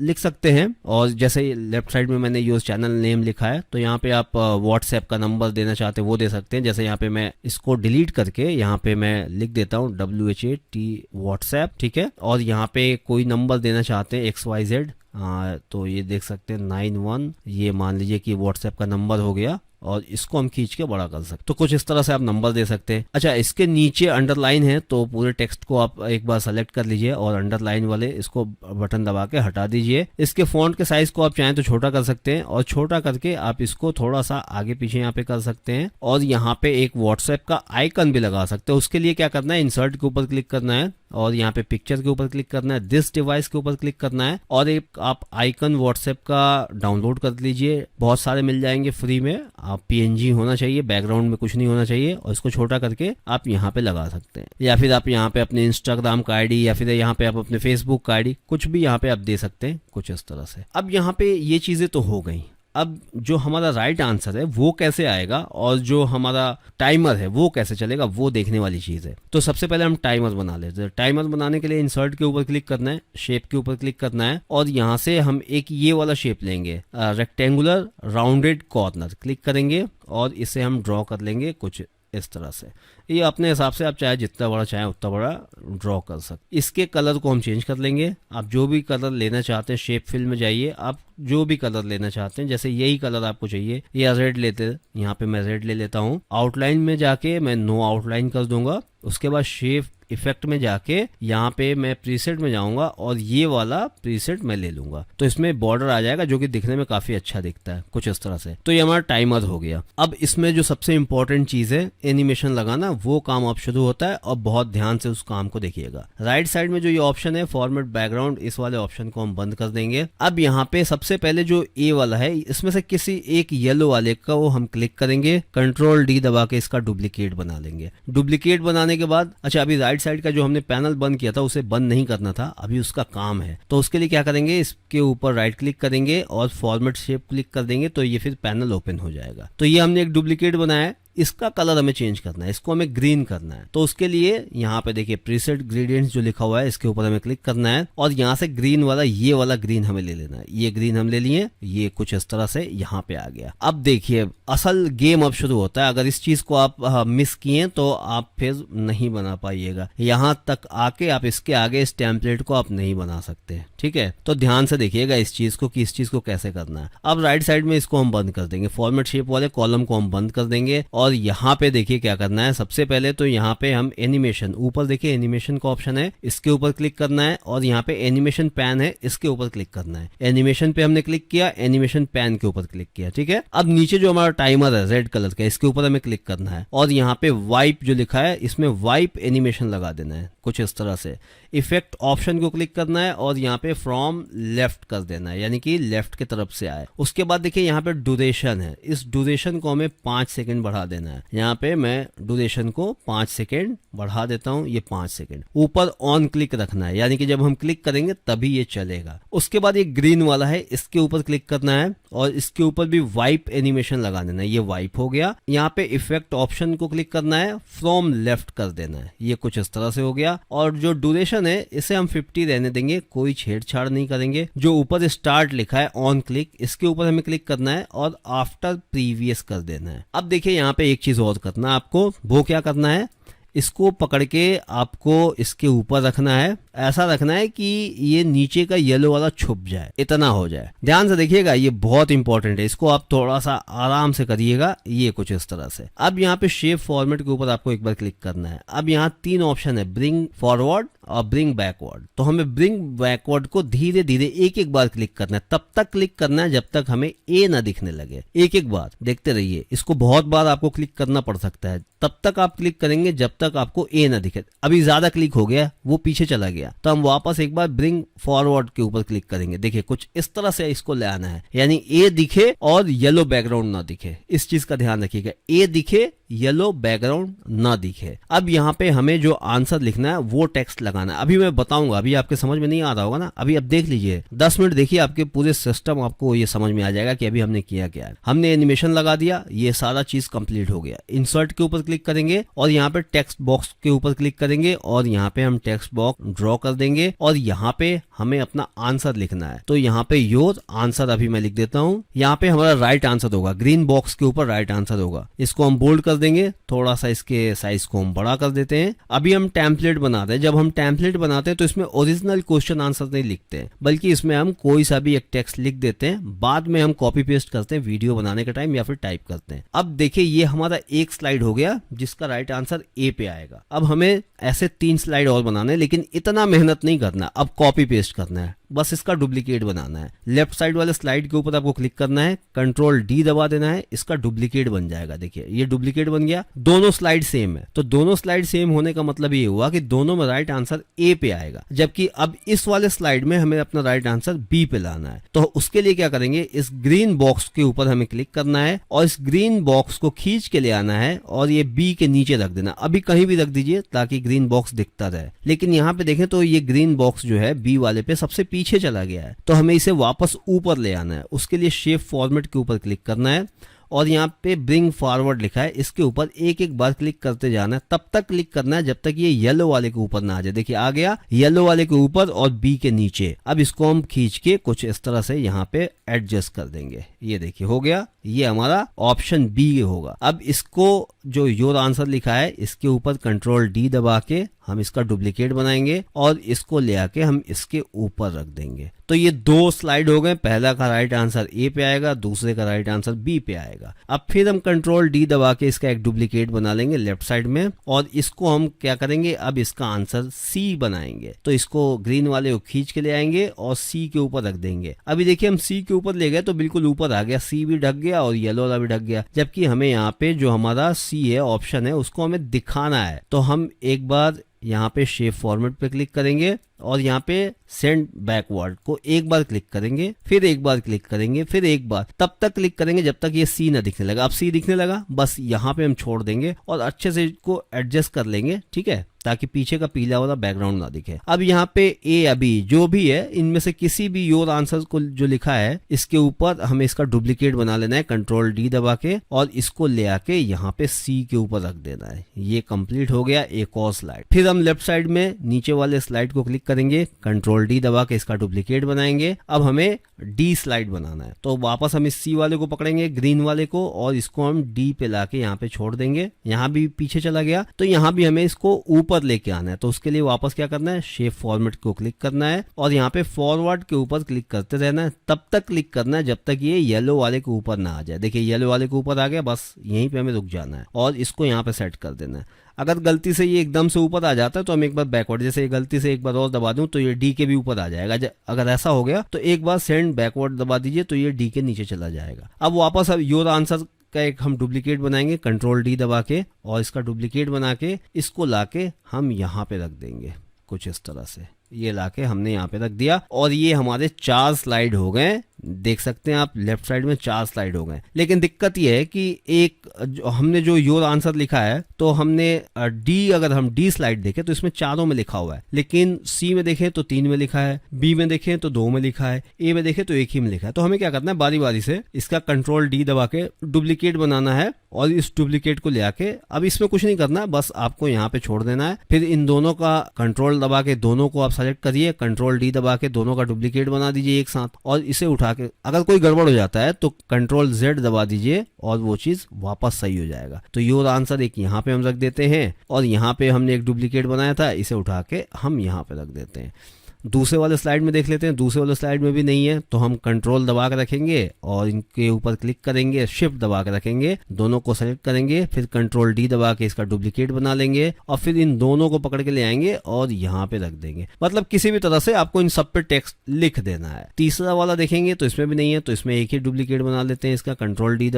लिख सकते हैं। और जैसे लेफ्ट साइड में मैंने यूज चैनल नेम लिखा है, तो यहाँ पे आप व्हाट्सएप का नंबर देना चाहते हैं वो दे सकते हैं। जैसे यहाँ पे मैं इसको डिलीट करके यहाँ पे मैं लिख देता हूँ WHAT व्हाट्सएप, ठीक है। और यहाँ पे कोई नंबर देना चाहते हैं XYZ, तो ये देख सकते हैं 91, ये मान लीजिए कि व्हाट्सएप का नंबर हो गया और इसको हम खींच के बड़ा कर सकते। तो कुछ इस तरह से आप नंबर दे सकते हैं। अच्छा, इसके नीचे अंडरलाइन है तो पूरे टेक्स्ट को आप एक बार सेलेक्ट कर लीजिए और अंडरलाइन वाले इसको बटन दबा के हटा दीजिए। इसके फॉन्ट के साइज को आप चाहें तो छोटा कर सकते हैं और छोटा करके आप इसको थोड़ा सा आगे पीछे यहाँ पे कर सकते हैं और यहाँ पे एक व्हाट्सएप का आइकन भी लगा सकते हैं। उसके लिए क्या करना है, इंसर्ट के ऊपर क्लिक करना है और यहाँ पे पिक्चर के ऊपर क्लिक करना है, दिस डिवाइस के ऊपर क्लिक करना है और एक आप आइकन व्हाट्सएप का डाउनलोड कर लीजिए। बहुत सारे मिल जाएंगे फ्री में। आप PNG होना चाहिए, बैकग्राउंड में कुछ नहीं होना चाहिए, और इसको छोटा करके आप यहाँ पे लगा सकते हैं। या फिर आप यहाँ पे अपने इंस्टाग्राम का ID या फिर यहाँ पे आप अपने फेसबुक का ID कुछ भी यहाँ पे आप दे सकते हैं, कुछ इस तरह से। अब यहाँ पे ये चीजें तो हो गई। अब जो हमारा राइट आंसर है वो कैसे आएगा और जो हमारा टाइमर है वो कैसे चलेगा, वो देखने वाली चीज है। तो सबसे पहले हम टाइमर बना लेते हैं। टाइमर बनाने के लिए इंसर्ट के ऊपर क्लिक करना है, शेप के ऊपर क्लिक करना है और यहाँ से हम एक ये वाला शेप लेंगे, रेक्टेंगुलर राउंडेड कॉर्नर, क्लिक करेंगे और इसे हम ड्रॉ कर लेंगे कुछ इस तरह से। ये अपने हिसाब से आप चाहे जितना बड़ा चाहे उतना बड़ा ड्रॉ कर सकते। इसके कलर को हम चेंज कर लेंगे। आप जो भी कलर लेना चाहते हैं, शेप फिल में जाइए, आप जो भी कलर लेना चाहते हैं, जैसे यही कलर आपको चाहिए या रेड लेते, यहाँ पे मैं रेड ले लेता हूँ। आउटलाइन में जाके मैं नो आउटलाइन कर दूंगा। उसके बाद शेप इफेक्ट में जाके यहाँ पे मैं प्रीसेट में जाऊंगा और ये वाला प्रीसेट मैं ले लूंगा, तो इसमें बॉर्डर आ जाएगा जो कि दिखने में काफी अच्छा दिखता है कुछ इस तरह से। तो ये हमारा टाइमर हो गया। अब इसमें जो सबसे इंपॉर्टेंट चीज है एनिमेशन लगाना, वो काम अब शुरू होता है और बहुत ध्यान से उस काम को देखिएगा। राइट साइड में जो ये ऑप्शन है फॉर्मेट बैकग्राउंड, इस वाले ऑप्शन को हम बंद कर देंगे। अब यहाँ पे सबसे पहले जो ए वाला है इसमें से किसी एक येलो वाले का वो हम क्लिक करेंगे, कंट्रोल डी दबा के इसका डुप्लीकेट बना लेंगे। डुप्लीकेट बनाने के बाद अच्छा अभी राइट साइड का जो हमने पैनल बंद किया था उसे बंद नहीं करना था, अभी उसका काम है। तो उसके लिए क्या करेंगे, इसके ऊपर राइट क्लिक करेंगे और फॉर्मेट शेप क्लिक कर देंगे, तो ये फिर पैनल ओपन हो जाएगा। तो ये हमने एक डुप्लीकेट बनाया है, इसका कलर हमें चेंज करना है, इसको हमें ग्रीन करना है। तो उसके लिए यहाँ पे देखिए प्रीसेट ग्रेडियंट्स जो लिखा हुआ है इसके ऊपर हमें क्लिक करना है और यहाँ से ग्रीन वाला ये वाला ग्रीन हमें ले लेना है। ये ग्रीन हम ले लिए, ये कुछ इस तरह से यहाँ पे आ गया। अब देखिए असल गेम अब शुरू होता है। अगर इस चीज को आप मिस किए तो आप फिर नहीं बना पाइएगा। यहाँ तक आके आप इसके आगे इस टेम्पलेट को आप नहीं बना सकते, ठीक है। तो ध्यान से देखिएगा इस चीज को कि इस चीज को कैसे करना है। अब राइट साइड में इसको हम बंद कर देंगे, फॉर्मेट शेप वाले कॉलम को हम बंद कर देंगे और यहाँ पे देखिए क्या करना है। सबसे पहले तो यहाँ पे हम एनिमेशन, ऊपर देखिए एनिमेशन का ऑप्शन है, इसके ऊपर क्लिक करना है और यहाँ पे एनिमेशन पैन है, इसके ऊपर क्लिक करना है। एनिमेशन पे हमने क्लिक किया, एनिमेशन पैन के ऊपर क्लिक किया, ठीक है। अब नीचे जो हमारा टाइमर है रेड कलर का, इसके ऊपर हमें क्लिक करना है और यहाँ पे वाइप जो लिखा है इसमें वाइप एनिमेशन लगा देना है कुछ इस तरह से। इफेक्ट ऑप्शन को क्लिक करना है और यहाँ पे फ्रॉम लेफ्ट कर देना है, यानी कि लेफ्ट की तरफ से आए। उसके बाद देखिए यहाँ पे ड्यूरेशन है, इस ड्यूरेशन को हमें 5 सेकंड बढ़ा देना है। यहाँ पे मैं ड्यूरेशन को 5 सेकंड बढ़ा देता हूँ, ये 5 सेकंड। ऊपर ऑन क्लिक रखना है, यानी कि जब हम क्लिक करेंगे तभी ये चलेगा। उसके बाद ये ग्रीन वाला है, इसके ऊपर क्लिक करना है और इसके ऊपर भी वाइप एनिमेशन लगा देना है, ये वाइप हो गया। यहाँ पे इफेक्ट ऑप्शन को क्लिक करना है, फ्रॉम लेफ्ट कर देना है, ये कुछ इस तरह से हो गया। और जो ड्यूरेशन है इसे हम 50 रहने देंगे, कोई छेड़छाड़ नहीं करेंगे। जो ऊपर स्टार्ट लिखा है ऑन क्लिक, इसके ऊपर हमें क्लिक करना है और आफ्टर प्रीवियस कर देना है। अब देखिए यहाँ पे एक चीज और करना है आपको, वो क्या करना है, इसको पकड़ के आपको इसके ऊपर रखना है, ऐसा रखना है कि ये नीचे का येलो वाला छुप जाए, इतना हो जाए। ध्यान से देखिएगा, ये बहुत इंपॉर्टेंट है, इसको आप थोड़ा सा आराम से करिएगा, ये कुछ इस तरह से। अब यहाँ पे शेप फॉर्मेट के ऊपर आपको एक बार क्लिक करना है। अब यहाँ 3 ऑप्शन है, ब्रिंग फॉरवर्ड और ब्रिंग बैकवर्ड। तो हमें ब्रिंग बैकवर्ड को धीरे धीरे एक एक बार क्लिक करना है, तब तक क्लिक करना है जब तक हमें ए ना दिखने लगे। एक एक बार देखते रहिए, इसको बहुत बार आपको क्लिक करना पड़ सकता है, तब तक आप क्लिक करेंगे जब तक आपको ए ना दिखे। अभी ज्यादा क्लिक हो गया, वो पीछे चला गया, तो हम वापस एक बार ब्रिंग फॉरवर्ड के ऊपर क्लिक करेंगे। देखिए कुछ इस तरह से इसको ले आना है, यानी ए दिखे और येलो बैकग्राउंड ना दिखे, इस चीज का ध्यान रखिएगा। ए दिखे, येलो बैकग्राउंड ना दिखे। अब यहाँ पे हमें जो आंसर लिखना है वो टेक्स्ट लगाना है। अभी मैं बताऊंगा, अभी आपके समझ में नहीं आ रहा होगा ना, अभी अब देख लीजिए 10 मिनट देखिए, आपके पूरे सिस्टम आपको ये समझ में आ जाएगा कि अभी हमने किया क्या है। हमने एनिमेशन लगा दिया, ये सारा चीज कंप्लीट हो गया। इंसर्ट के ऊपर क्लिक करेंगे और यहाँ पे टेक्स्ट बॉक्स के ऊपर क्लिक करेंगे और यहाँ पे हम टेक्स्ट बॉक्स ड्रॉ कर देंगे और यहाँ पे हमें अपना आंसर लिखना है। तो यहाँ पे योर आंसर अभी मैं लिख देता हूँ। यहाँ पे हमारा राइट आंसर होगा, ग्रीन बॉक्स के ऊपर राइट आंसर होगा। इसको हम बोल्ड कर देंगे, थोड़ा सा इसके साइज को हम बड़ा कर देते हैं। अभी हम टेम्पलेट बनाते हैं। जब हम टेम्पलेट बनाते हैं तो इसमें ओरिजिनल क्वेश्चन आंसर नहीं लिखते हैं, बल्कि इसमें हम कोई सा भी एक टेक्स्ट लिख देते हैं, बाद में हम कॉपी पेस्ट करते हैं वीडियो बनाने के टाइम या फिर टाइप करते हैं। अब देखिए ये हमारा एक स्लाइड हो गया जिसका राइट आंसर ए पे आएगा। अब हमें ऐसे 3 स्लाइड और बनाने, लेकिन इतना मेहनत नहीं करना, अब कॉपी पेस्ट करना है, बस इसका डुप्लीकेट बनाना है। लेफ्ट साइड वाले स्लाइड के ऊपर आपको क्लिक करना है, कंट्रोल डी दबा देना है, इसका डुप्लीकेट बन जाएगा। देखिए ये डुप्लीकेट बन गया, दोनों स्लाइड सेम है। तो दोनों स्लाइड सेम होने का मतलब ये हुआ कि दोनों में राइट आंसर ए पे आएगा, जबकि अब इस वाले स्लाइड में हमें अपना राइट आंसर बी पे लाना है। तो उसके लिए क्या करेंगे, इस ग्रीन बॉक्स के ऊपर हमें क्लिक करना है और इस ग्रीन बॉक्स को खींच के ले आना है और ये बी के नीचे रख देना। अभी कहीं भी रख दीजिए ताकि ग्रीन बॉक्स दिखता रहे, लेकिन यहाँ पे देखें तो ये ग्रीन बॉक्स जो है बी वाले पे सबसे पीछे चला गया है, तो हमें इसे वापस ऊपर ले आना है। उसके लिए शेप फॉर्मेट के ऊपर क्लिक करना है और यहाँ पे ब्रिंग फॉरवर्ड लिखा है, इसके ऊपर एक एक बार क्लिक करते जाना है। तब तक क्लिक करना है जब तक ये येलो वाले के ऊपर ना आ जाए। देखिए आ गया, येलो वाले के ऊपर और बी के नीचे। अब इसको हम खींच के कुछ इस तरह से यहाँ पे एडजस्ट कर देंगे। ये देखिए हो गया। ये हमारा ऑप्शन बी होगा। अब इसको जो योर आंसर लिखा है इसके ऊपर कंट्रोल डी दबा के हम इसका डुप्लीकेट बनाएंगे और इसको ले आके हम इसके ऊपर रख देंगे। तो ये दो स्लाइड हो गए, पहला का राइट आंसर ए पे आएगा, दूसरे का राइट आंसर बी पे आएगा। अब फिर हम कंट्रोल डी दबा के इसका एक डुप्लीकेट बना लेंगे लेफ्ट साइड में और इसको हम क्या करेंगे, अब इसका आंसर सी बनाएंगे। तो इसको ग्रीन वाले को खींच के ले आएंगे और सी के ऊपर रख देंगे। अभी देखिए हम सी के ऊपर ले गए तो बिल्कुल ऊपर आ गया, सी भी ढक गया और येलो वाला भी ढक गया। जबकि हमें यहाँ पे जो हमारा सी है ऑप्शन है उसको हमें दिखाना है। तो हम एक बार यहाँ पे शेप फॉर्मेट पे क्लिक करेंगे और यहाँ पे सेंड बैकवर्ड को एक बार क्लिक करेंगे, फिर एक बार क्लिक करेंगे, फिर एक बार, तब तक क्लिक करेंगे जब तक ये सी ना दिखने लगा। अब सी दिखने लगा, बस यहाँ पे हम छोड़ देंगे और अच्छे से इसको एडजस्ट कर लेंगे, ठीक है, ताकि पीछे का पीला वाला बैकग्राउंड ना दिखे। अब यहाँ पे ए अभी जो भी है इनमें से किसी भी योर आंसर को जो लिखा है इसके ऊपर हमें इसका डुप्लीकेट बना लेना है कंट्रोल डी दबा के और इसको ले आके यहाँ पे सी के ऊपर रख देना है। ये कंप्लीट हो गया एक और स्लाइड। फिर हम लेफ्ट साइड में नीचे वाले स्लाइड को क्लिक करेंगे, कंट्रोल डी दबा के इसका डुप्लीकेट बनाएंगे। अब हमें डी स्लाइड बनाना है तो वापस हम इस सी वाले को पकड़ेंगे, ग्रीन वाले को, और इसको हम डी पे लाके यहाँ पे छोड़ देंगे। यहाँ भी पीछे चला गया तो यहाँ भी हमें इसको ऊपर लेके आना है। तो उसके लिए वापस क्या करना है, शेप फॉर्मेट को क्लिक करना है और यहाँ पे फॉरवर्ड के ऊपर क्लिक करते रहना है। तब तक क्लिक करना है जब तक ये येलो वाले के ऊपर ना आ जाए। देखिए येलो वाले के ऊपर आ गया, बस यहीं पे हमें रुक जाना है और इसको यहाँ पे सेट कर देना है। अगर गलती से ये एकदम से ऊपर आ जाता है तो हम एक बार बैकवर्ड, जैसे गलती से एक बार और दबा दूं तो ये डी के भी ऊपर आ जाएगा। अगर ऐसा हो गया तो एक बार सेंड बैकवर्ड दबा दीजिए तो ये डी के नीचे चला जाएगा। अब वापस अब योर आंसर का एक हम डुप्लीकेट बनाएंगे कंट्रोल डी दबा के और इसका डुप्लीकेट बना के इसको लाके हम यहाँ पे रख देंगे कुछ इस तरह से। ये लाके हमने यहाँ पे रख दिया और ये हमारे 4 स्लाइड हो गए। देख सकते हैं आप लेफ्ट साइड में 4 स्लाइड हो गए। लेकिन दिक्कत ये है कि एक हमने जो योर आंसर लिखा है तो हमने डी, अगर हम डी स्लाइड देखें तो इसमें 4 में लिखा हुआ है, लेकिन सी में देखें तो 3 में लिखा है, बी में देखें तो 2 में लिखा है, ए में देखें तो 1 ही में लिखा है। तो हमें क्या करना है, बारी बारी से इसका कंट्रोल डी दबा के डुप्लीकेट बनाना है और इस डुप्लीकेट को ले आके अब इसमें कुछ नहीं करना है, बस आपको यहाँ पे छोड़ देना है। फिर इन दोनों का कंट्रोल दबा के दोनों को आप सेलेक्ट करिए, कंट्रोल डी दबा के दोनों का डुप्लीकेट बना दीजिए एक साथ और इसे उठा के, अगर कोई गड़बड़ हो जाता है तो कंट्रोल जेड दबा दीजिए और वो चीज वापस सही हो जाएगा। तो योर आंसर एक यहाँ पे हम रख देते हैं और यहाँ पे हमने एक डुप्लीकेट बनाया था, इसे उठा के हम यहाँ पे रख देते हैं। दूसरे वाले स्लाइड में देख लेते हैं। दूसरे वाले स्लाइड में भी नहीं है तो हम कंट्रोल दबा के रखेंगे और इनके ऊपर क्लिक करेंगे, शिफ्ट दबा के रखेंगे, दोनों को सेलेक्ट करेंगे, फिर कंट्रोल डी दबा के इसका डुप्लीकेट बना लेंगे और फिर इन दोनों को पकड़ के ले आएंगे और यहाँ पे रख देंगे। मतलब किसी भी तरह से आपको इन सब पे टेक्स्ट लिख देना है। तीसरा वाला देखेंगे तो इसमें भी नहीं है तो इसमें एक ही डुप्लीकेट बना लेते हैं इसका, कंट्रोल डी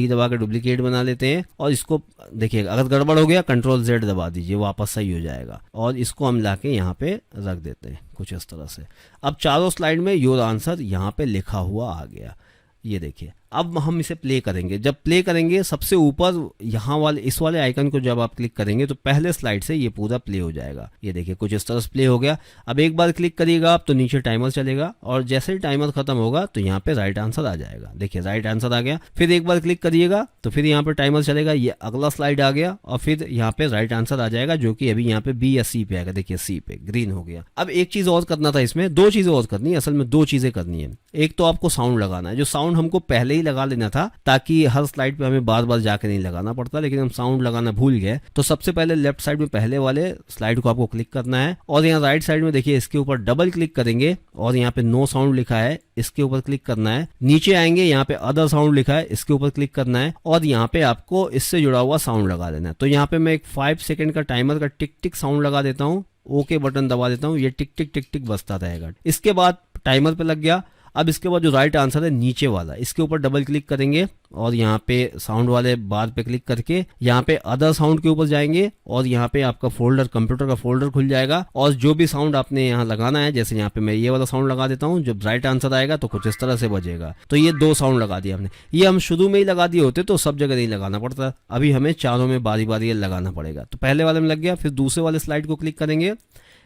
दबा के डुप्लीकेट बना लेते हैं और इसको देखिएगा अगर गड़बड़ हो गया कंट्रोल जेड दबा दीजिए, वापस सही हो जाएगा और इसको हम लाके यहाँ पे रख देते हैं कुछ इस तरह से। अब चारों स्लाइड में योर आंसर यहाँ पे लिखा हुआ आ गया। ये देखिए अब हम इसे प्ले करेंगे। जब प्ले करेंगे सबसे ऊपर यहाँ वाले इस वाले आइकन को जब आप क्लिक करेंगे तो पहले स्लाइड से ये पूरा प्ले हो जाएगा। ये देखिए कुछ इस तरह से प्ले हो गया। अब एक बार क्लिक करिएगा आप तो नीचे टाइमर चलेगा और जैसे ही टाइमर खत्म होगा तो यहाँ पे राइट आंसर आ जाएगा। देखिए राइट आंसर आ गया। फिर एक बार क्लिक करिएगा तो फिर यहाँ पे टाइमर चलेगा, ये अगला स्लाइड आ गया और फिर यहाँ पे राइट आंसर आ जाएगा जो कि अभी यहाँ पे बी या सी पे आएगा। देखिए सी पे ग्रीन हो गया। अब एक चीज और करना था इसमें, 2 चीजें और करनी है, असल में 2 चीजें करनी है। एक तो आपको साउंड लगाना है, जो साउंड हमको पहले ही लगा लेना था ताकि हर स्लाइड पे हमें बार बार जाके नहीं लगाना पड़ता, लेकिन हम साउंड लगाना भूल गए। तो सबसे पहले लेफ्ट साइड में पहले वाले स्लाइड को आपको क्लिक करना है और यहाँ राइट साइड में देखिए इसके ऊपर डबल क्लिक करेंगे और यहाँ पे नो साउंड लिखा है, इसके ऊपर क्लिक करना है। नीचे आएंगे यहाँ पे अदर साउंड लिखा है, इसके ऊपर क्लिक करना है और यहाँ पे आपको इससे जुड़ा हुआ साउंड लगा देना है। तो यहाँ पे मैं एक 5 सेकंड का टाइमर का टिक टिक साउंड लगा देता हूँ, ओके बटन दबा देता हूँ, ये टिक टिक टिक टिक बजता रहेगा। इसके बाद टाइमर पे लग गया। अब इसके बाद जो राइट आंसर है नीचे वाला, इसके ऊपर डबल क्लिक करेंगे और यहाँ पे साउंड वाले बार पे क्लिक करके यहाँ पे अदर साउंड के ऊपर जाएंगे और यहाँ पे आपका फोल्डर, कंप्यूटर का फोल्डर खुल जाएगा और जो भी साउंड आपने यहाँ लगाना है, जैसे यहाँ पे मैं ये वाला साउंड लगा देता हूँ, जब राइट आंसर आएगा तो कुछ इस तरह से बजेगा। तो ये 2 साउंड लगा दिया हमने। ये हम शुरू में ही लगा दिए होते तो सब जगह नहीं लगाना पड़ता, अभी हमें चारों में बारी बारी लगाना पड़ेगा। तो पहले वाले में लग गया। फिर दूसरे वाले स्लाइड को क्लिक करेंगे,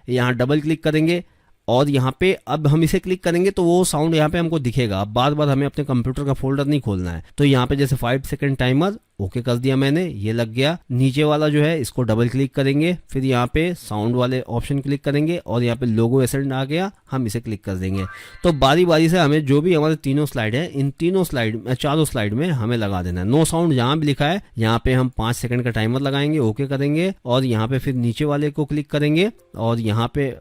यहाँ डबल क्लिक करेंगे और यहाँ पे अब हम इसे क्लिक करेंगे तो वो साउंड यहाँ पे हमको दिखेगा। अब बार बार हमें अपने कंप्यूटर का फोल्डर नहीं खोलना है। तो यहाँ पे जैसे 5 सेकंड टाइमर ओके कर दिया मैंने, ये लग गया। नीचे वाला जो है इसको डबल क्लिक करेंगे, फिर यहाँ पे साउंड वाले ऑप्शन क्लिक करेंगे और यहाँ पे लोगो एसेंट आ गया, हम इसे क्लिक कर देंगे। तो बारी बारी से हमें जो भी हमारे तीनों स्लाइड है, इन तीनों स्लाइड चारों स्लाइड में हमें लगा देना है। नो साउंड जहाँ भी लिखा है यहाँ पे हम 5 सेकंड का टाइमर लगाएंगे, ओके करेंगे और यहाँ पे फिर नीचे वाले को क्लिक करेंगे और यहाँ पे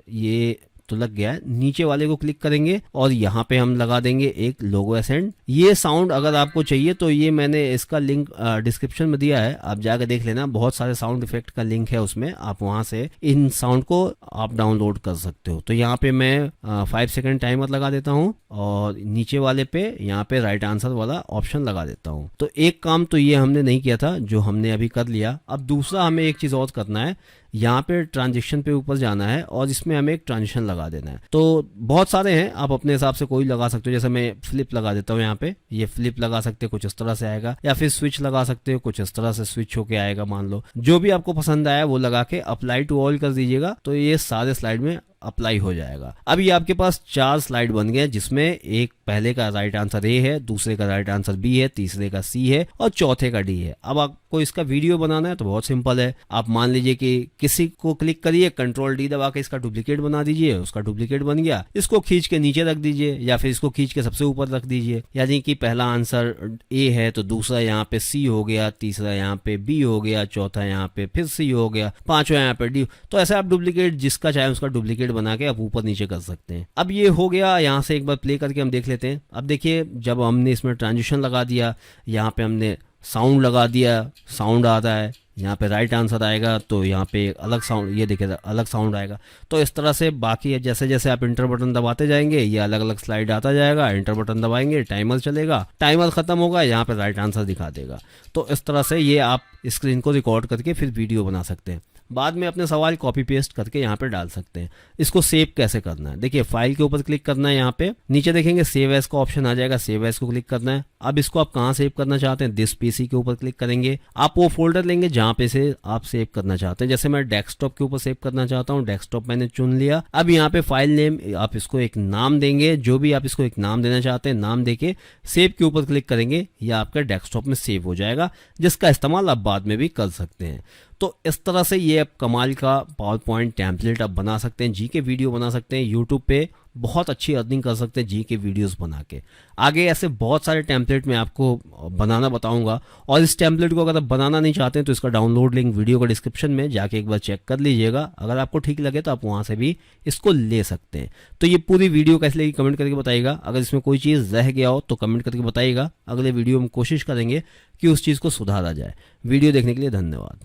ये तो लग गया है। नीचे वाले को क्लिक करेंगे और यहाँ पे हम लगा देंगे एक लोगो एसेंट। ये साउंड अगर आपको चाहिए तो ये मैंने इसका लिंक डिस्क्रिप्शन में दिया है, आप जाकर देख लेना। बहुत सारे साउंड इफेक्ट का लिंक है उसमें, आप वहां से इन साउंड को आप डाउनलोड कर सकते हो। तो यहाँ पे मैं 5 सेकंड टाइमर लगा देता हूँ और नीचे वाले पे यहाँ पे राइट आंसर वाला ऑप्शन लगा देता हूँ। तो एक काम तो ये हमने नहीं किया था जो हमने अभी कर लिया। अब दूसरा हमें एक चीज और करना है, यहाँ पे ट्रांजिशन पे ऊपर जाना है और इसमें हमें एक ट्रांजिशन लगा देना है। तो बहुत सारे हैं, आप अपने हिसाब से कोई लगा सकते हो। जैसे मैं फ्लिप लगा देता हूँ, यहाँ पे ये फ्लिप लगा सकते हो, कुछ इस तरह से आएगा, या फिर स्विच लगा सकते हो, कुछ इस तरह से स्विच होके आएगा। मान लो जो भी आपको पसंद आया वो लगा के अप्लाई टू ऑल कर दीजिएगा, तो ये सारे स्लाइड में अप्लाई हो जाएगा। अब ये आपके पास 4 स्लाइड बन गए, जिसमें एक पहले का राइट आंसर ए है, दूसरे का राइट आंसर बी है, तीसरे का सी है और चौथे का डी है। अब आपको इसका वीडियो बनाना है तो बहुत सिंपल है। आप मान लीजिए कि किसी को क्लिक करिए, कंट्रोल डी दबा के इसका डुप्लीकेट बना दीजिए, उसका डुप्लीकेट बन गया। इसको खींच के नीचे रख दीजिए या फिर इसको खींच के सबसे ऊपर रख दीजिए। यानी कि पहला आंसर ए है तो दूसरा यहाँ पे सी हो गया, तीसरा यहाँ पे बी हो गया, चौथा यहाँ पे फिर सी हो गया, पांचवा यहाँ पे डी। तो ऐसा आप डुप्लीकेट जिसका चाहे उसका डुप्लीकेट बना के आप ऊपर नीचे कर सकते हैं। अब ये हो गया, यहाँ से एक बार प्ले करके हम देख लेते हैं। अब देखिए जब हमने इसमें ट्रांजिशन लगा दिया, यहाँ पे हमने साउंड लगा दिया, साउंड आ रहा है, यहाँ पे राइट आंसर आएगा तो यहाँ पे अलग साउंड, ये देखिए अलग साउंड आएगा। तो इस तरह से बाकी जैसे जैसे आप इंटर बटन दबाते जाएंगे ये अलग अलग स्लाइड आता जाएगा। इंटर बटन दबाएंगे, टाइमर चलेगा, टाइमर खत्म होगा, यहाँ पे राइट आंसर दिखा देगा। तो इस तरह से ये आप स्क्रीन को रिकॉर्ड करके फिर वीडियो बना सकते हैं। बाद में अपने सवाल कॉपी पेस्ट करके यहाँ पे डाल सकते हैं। इसको सेव कैसे करना है, देखिए फाइल के ऊपर क्लिक करना है, यहाँ पे नीचे देखेंगे सेव एज का ऑप्शन आ जाएगा, सेव एज को क्लिक करना है। अब इसको आप कहाँ सेव करना चाहते हैं, दिस पीसी के ऊपर क्लिक करेंगे। आप वो फोल्डर लेंगे जहाँ पे से आप सेव करना चाहते हैं। जैसे मैं डेस्कटॉप के ऊपर सेव करना चाहता हूँ, डेस्कटॉप मैंने चुन लिया। अब यहाँ पे फाइल नेम आप इसको एक नाम देंगे, जो भी आप इसको एक नाम देना चाहते हैं, नाम देके सेव के ऊपर क्लिक करेंगे, यह आपका डेस्कटॉप में सेव हो जाएगा, जिसका इस्तेमाल आप बाद में भी कर सकते हैं। तो इस तरह से ये आप कमाल का पावर पॉइंट टेम्पलेट आप बना सकते हैं, जी के वीडियो बना सकते हैं। यूट्यूब पे बहुत अच्छी अर्निंग कर सकते हैं जी के वीडियोस बना के। आगे ऐसे बहुत सारे टेम्पलेट मैं आपको बनाना बताऊंगा, और इस टेम्पलेट को अगर आप बनाना नहीं चाहते हैं तो इसका डाउनलोड लिंक वीडियो का डिस्क्रिप्शन में जाके एक बार चेक कर लीजिएगा। अगर आपको ठीक लगे तो आप वहां से भी इसको ले सकते हैं। तो ये पूरी वीडियो कैसे लगी कमेंट करके बताइएगा। अगर इसमें कोई चीज़ रह गया हो तो कमेंट करके बताइएगा। अगले वीडियो में कोशिश करेंगे कि उस चीज़ को सुधारा जाए। वीडियो देखने के लिए धन्यवाद।